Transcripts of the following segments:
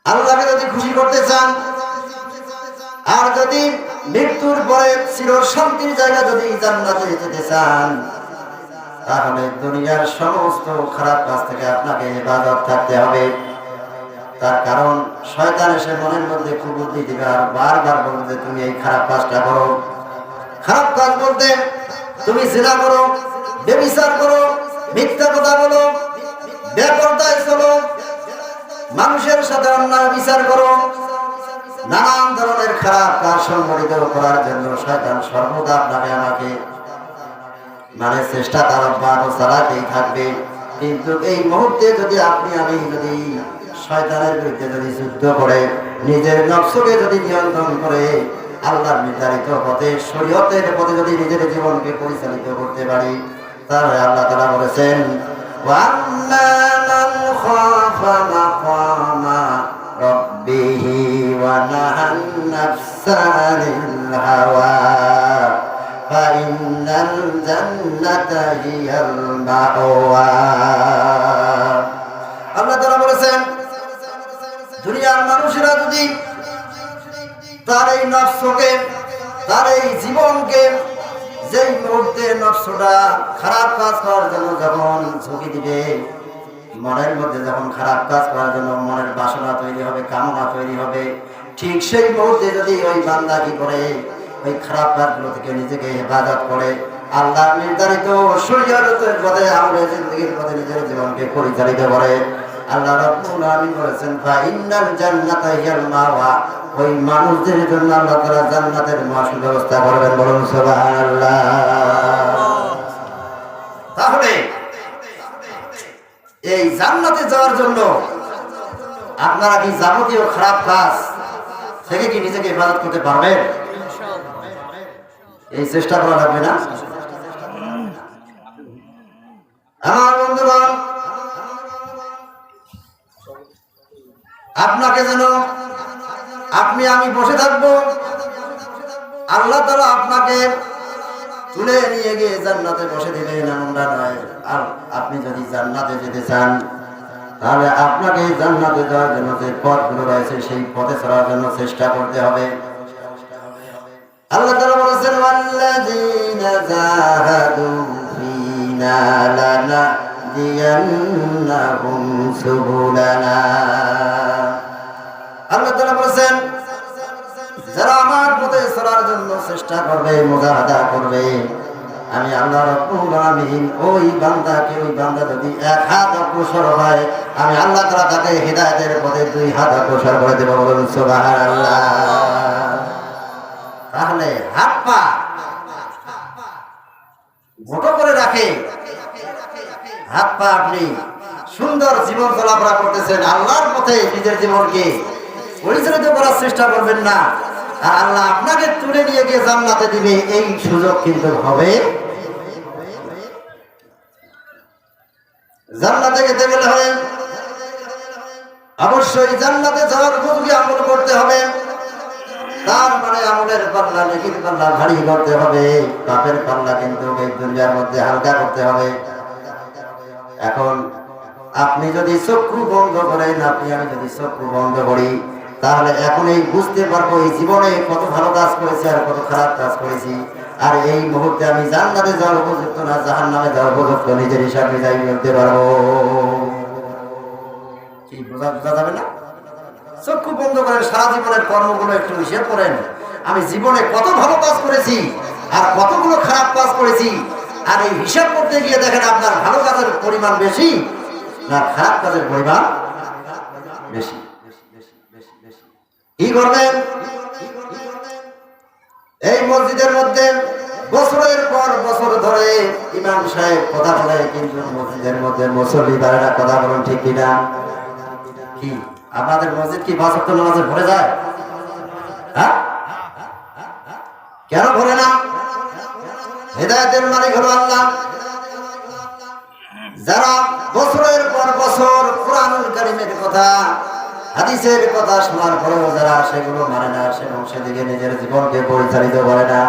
আল্লাহকে যদি খুশি করতে চান, আর যদি মৃত্যুর পরে চির শান্তির জায়গা যদি জান্নাতে যেতে চান, তাহলে দুনিয়ার সমস্ত খারাপ কাজ থেকে আপনাকে হেফাজত থাকতে হবে। তার কারণ শয়তান এসে মনের মধ্যে কুবুদ্ধি দিবে আর বারবার বলবে যে তুমি এই খারাপ কাজটা করো। খারাপ কাজ বলতে তুমি জিনা করো, ব্যভিচার করো, মিথ্যা কথা বলো, বেপরদায় চলো, মানুষের সাথে অন্যায় বিচার করো, নানান ধরনের খারাপ কাজ সংগঠিত করার জন্য শয়তান সর্বদা আপনাকে আমাকে চেষ্টা তার অব্যাহত চালাতেই থাকবে। কিন্তু এই মুহূর্তে যদি আপনি আমি যদি শয়তানের বিরুদ্ধে যদি যুদ্ধ করে নিজের নফসকে যদি নিয়ন্ত্রণ করে আল্লাহর নির্ধারিত পথে শরীয়তের পথে যদি নিজের জীবনকে পরিচালিত করতে পারি, তাহলে আল্লাহ তাআলা বলেছেন ওয়াম্মা মান খাফা মাকামা রাব্বিহি ওয়া নাহান নাফসা আনিল হাওয়া ফাইন্নাল জান্নাতা হিয়াল মাওয়া। আল্লাহ তাআলা বলেছেন দুনিয়ার মানুষেরা যদি তার এই নফসকে, তার এই জীবনকে, যেই মুহূর্তে নফসটা খারাপ কাজ করার জন্য যখন ঝুঁকি দিবে, মনের মধ্যে যখন খারাপ কাজ করার জন্য মনের বাসনা তৈরি হবে, কামনা তৈরি হবে, ঠিক সেই মুহূর্তে যদি ওই বান্দা কি করে ওই খারাপ কাজগুলো থেকে নিজেকে হেফাজত করে আল্লাহর নির্ধারিত শরীয়তের পথে আমলে জিন্দেগির পথে নিজের জীবনকে পরিচালিত করে, আল্লাহ রাব্বুল আলামিন বলেছেন ফাইন্নাল জান্নাতা হিয়াল মাওয়া, ওই মানুষদের জন্য আল্লাহ তাআলা জান্নাতের মহাসুর ব্যবস্থা করবেন। বলুন সুবহানাল্লাহ। তাহলে এই জান্নাতে যাওয়ার জন্য আপনারা কি যাবতীয় খারাপ কাজ থেকে কি নিজেকে হেফাজত করতে পারবেন? এই চেষ্টা করা লাগবে না? আমার বন্ধুগণ, আপনাকে যেন আপনি আমি বসে থাকবো, আল্লাহ তাআলা আপনাকে তুলে নিয়ে গিয়ে জান্নাতে বসে দিবেন, এমনটা নয়। আর আপনি যদি জান্নাতে যেতে চান, তাহলে আপনাকে জান্নাতে যাওয়ার জন্য যে পথগুলো রয়েছে সেই পথে চলার জন্য চেষ্টা করতে হবে। আল্লাহ তাআলা বলেছেন ওয়াল্লাযীনা জাহাদু ফীনা লানাহদিয়ান্নাহুম সুবুলানা। আল্লাহ তাআলা বলেছেন যারা আমার পথে চলার জন্য চেষ্টা করবে, মুজাহাদা করবে, আমি আল্লাহ রাব্বুল আলামিন ওই বান্দাকে, ওই বান্দা যদি এক হাত অগ্রসর হয়, আমি আল্লাহ তাআলা তাকে হিদায়াতের পথে দুই হাত অগ্রসর করে দেব। বলুন সুবহানাল্লাহ। তাহলে হাত পা গোটো করে রাখে, হাত পা আপনি সুন্দর জীবন চলাফেরা করতেছেন, আল্লাহর পথে নিজের জীবনকে পরিচালিত করার চেষ্টা করবেন না, আর আল্লাহ আপনাকে তুলে নিয়ে গিয়ে জান্নাতে দিবে, এই সুযোগ কিন্তু হবে। জান্নাতে যেতে গেলে হয় অবশ্যই জান্নাতে যাওয়ার উপযোগী আমল করতে হবে। তার মানে আমলের পাল্লা, নেকির পাল্লা ভারী করতে হবে, পাপের পাল্লা কিন্তু এই দুনিয়ার মধ্যে হালকা করতে হবে। এখন আপনি যদি চক্ষু বন্ধ করেন, আপনি আমি যদি চক্ষু বন্ধ করি, তাহলে এখন এই বুঝতে পারবো এই জীবনে কত ভালো কাজ করেছি আর কত খারাপ কাজ করেছি, আর এই মুহূর্তে আমি জান্নাতে যাওয়ার উপযুক্ত না জাহান্নামে যাওয়ার উপযুক্ত, নিজের হিসাব মিলাই করতে পারবো। কি বোঝা যাবে না? চক্ষু বন্ধ করেন, সারা জীবনের কর্মগুলো একটু হিসেব করেন, আমি জীবনে কত ভালো কাজ করেছি আর কতগুলো খারাপ কাজ করেছি, আর এই হিসাব করতে গিয়ে দেখেন আপনার ভালো কাজের পরিমাণ বেশি না খারাপ কাজের পরিমাণ বেশি। কি করবেন? এই মসজিদের মধ্যে বছরের পর বছর ধরে ইমাম সাহেব কথা বলে, কিন্তু মসজিদের মধ্যে মুসল্লি ভাইরা কথা বলেন ঠিক কিনা? কি আপনাদের মসজিদ কি ৫ ওয়াক্ত নামাজে ভরে যায়? হ্যাঁ, কেন ভরে না? হেদায়েতের মালিক হলো আল্লাহ। যারা বছরের পর বছর কুরআনুল কারীমের কথা, হাদিসের কথা শোনার পরেও যারা সেগুলো মানে না, এবং সেদিকে নিজের জীবনকে পরিচালিত করে না,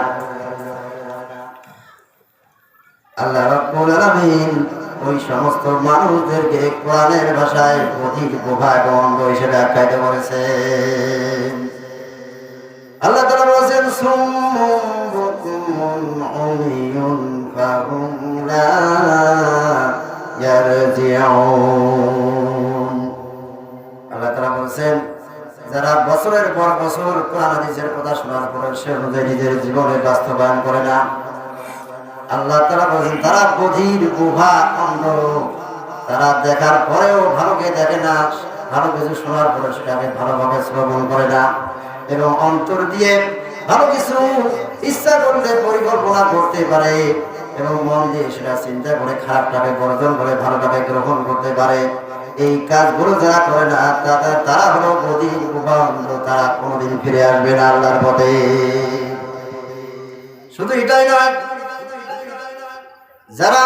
আল্লাহ রাব্বুল আলামিন ওই সমস্ত মানুষদেরকে কোরআনের ভাষায় অধিক বোঝা এবং অন্ধ হিসেবে আখ্যায়িত করেছে। আল্লাহ তাআলা বলেছেন সুম্মুন বুকুমুন উমিয়ুন ফাহুম লা ইয়ারজিউন। আল্লাহ তাআলা বলেছেন যারা বছরের পর বছর কোরআন হাদিসের কথা শোনার পরে সে অনুযায়ী নিজের জীবনে বাস্তবায়ন করে না, আল্লাহ তাআলা বলেছেন তারা বধির বুভা অন্ধ। তারা দেখার পরেও ভালোকে দেখে না, ভালো কিছু শোনার পরে সেটাকে ভালোভাবে শ্রবণ করে না, এবং অন্তর দিয়ে ভালো কিছু ইচ্ছা করলে পরিকল্পনা করতে পারে, এবং মন দিয়ে সেটা চিন্তা করে খারাপটাকে বর্জন করে ভালোটাকে গ্রহণ করতে পারে। এই কাজগুলো যারা করে না তারা হলো বধির বুভা অন্ধ। তারা কোনোদিন ফিরে আসবে না আল্লাহর পথে। শুধু এটাই নয়, যারা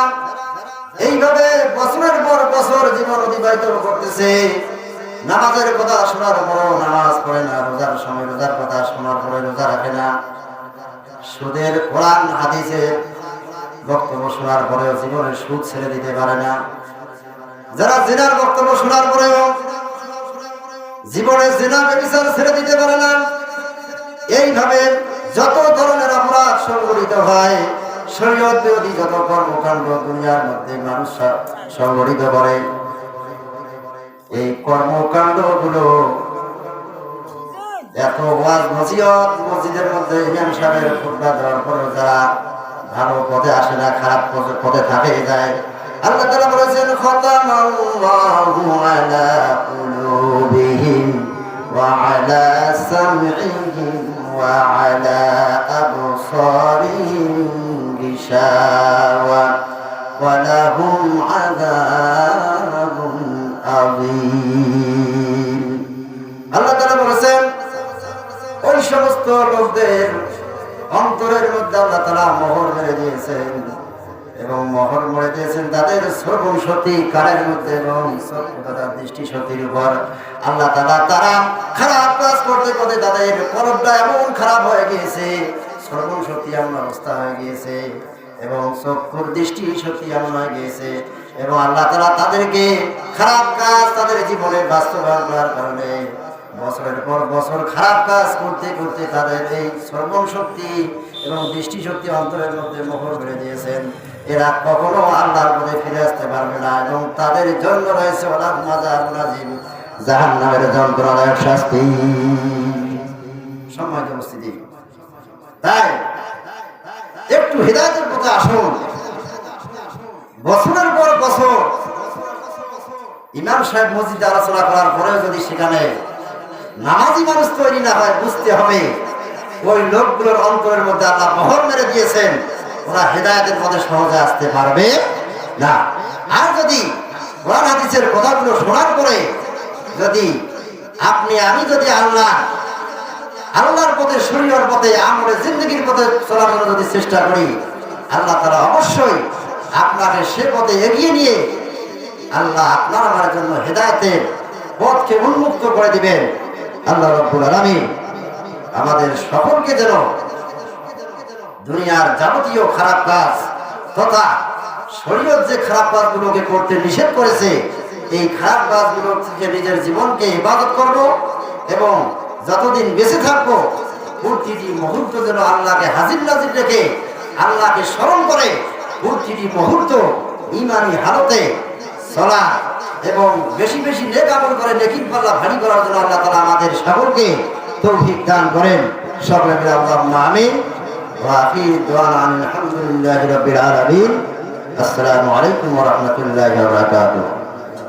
এইভাবে বছরের পর বছর জীবন অতিবাহিত করতেছে, নামাজের কথা শোনার পরও নামাজ পড়ে না, রোজার সময় রোজার কথা শোনার পরে রোজা রাখে না, সুদের কোরআন হাদিসের বক্তব্য শোনার পরেও জীবনের সুদ ছেড়ে দিতে পারে না, যারা জিনার বক্তব্য শোনার পরেও জীবনে জিনা ব্যভিচার ছেড়ে দিতে পারে না, এইভাবে যত ধরনের অপরাধ সংঘটিত হয়, শরীয়ত বিরোধী যত কর্মকাণ্ড দুনিয়ার মধ্যে মানুষ সংঘটিত করে, এই কর্মকাণ্ড গুলো এত ওয়াজ নসিহত মসজিদের মধ্যে ইমাম সাহেবের খুতবা দেওয়ার পরেও যারা ভালো পথে আসে না, খারাপ পথে থাকে যায়। আল্লাহ তাআলা বলেছেন খাতামাল্লাহু আলা কুলুবিহিম ওয়া আলা সামইহিম ওয়া আলা আবসারিহিম গিশাওয়া ওয়া লাহুম আযাবুন আযীম। আল্লাহ তাআলা বলেছেন ওই সমস্ত লোকদের অন্তরের মধ্যে আল্লাহ তাআলা মোহর মেরে দিয়েছেন, এবং মোহর মেরে দিয়েছেন তাদের শ্রবণ শক্তি কানের মধ্যে এবং দৃষ্টি শক্তির উপর। আল্লাহ তাআলা তারা খারাপ কাজ করতে করতে তাদের কলবটা এমন খারাপ হয়ে গিয়েছে, শ্রবণ শক্তি এমন অবস্থা হয়ে গিয়েছে, এবং চক্ষুর দৃষ্টি শক্তি এমন হয়ে গিয়েছে, এবং আল্লাহ তাআলা তাদেরকে খারাপ কাজ তাদের জীবনে বাস্তবায়ন করার কারণে বছরের পর বছর খারাপ কাজ করতে করতে তাদের এই শ্রবণ শক্তি এবং দৃষ্টি শক্তি অন্তরের মধ্যে মোহর মেরে দিয়েছেন। এরা কখনো আল্লাহর পথে ফিরে আসতে পারবে না, এবং তাদের জন্য রয়েছে ওয়ালাহুম আযাবুন আযীম, জাহান্নামের যন্ত্রণাদায়ক শাস্তি। সম্মানিত উপস্থিতি, তাই একটু হিদায়াতের পথে আসুন। বছরের পর বছর ইমাম সাহেব মসজিদে আলোচনা করার পরেও যদি সেখানে নামাজি মানুষ তৈরি না হয়, বুঝতে হবে ওই লোকগুলোর অন্তরের মধ্যে আল্লাহ মোহর মেরে দিয়েছেন, ওরা হেদায়েতের পথে সহজে আসতে পারবে না। আর যদি কোরআন হাদিসের কথাগুলো শোনার পরে যদি আমি যদি আল্লাহর পথে, শরীয়তের পথে, আমলে জিন্দেগির পথে চলার জন্য যদি চেষ্টা করি, আল্লাহ তাআলা অবশ্যই আপনাকে সে পথে এগিয়ে নিয়ে আল্লাহ আপনার আমার জন্য হেদায়েতের পথকে উন্মুক্ত করে দিবেন। আল্লাহ রাব্বুল আলামিন আমাদের সকলকে যেন দুনিয়ার যাবতীয় খারাপ কাজ তথা শরীয়ত যে খারাপ কাজগুলোকে করতে নিষেধ করেছে, এই খারাপ কাজগুলো থেকে নিজের জীবনকে ইবাদত করব, এবং যতদিন বেঁচে থাকবো প্রতিটি মুহূর্ত যেন আল্লাহকে হাজির নাজির রেখে আল্লাহকে স্মরণ করে প্রতিটি মুহূর্ত ঈমানি হালতে চলা, এবং বেশি বেশি নেক আমল করে নেকির পাল্লা ভারী করার জন্য আল্লাহ তাআলা আমাদের সকলকে তৌফিক দান করেন। সকলে মিলে আল্লাহুম্মা আমিন। ওয়া আখিরু দুআনা আলহামদুলিল্লাহি রাব্বিল আলামিন। আসসালামু আলাইকুম ওয়া রাহমাতুল্লাহি ওয়া বারাকাতুহু।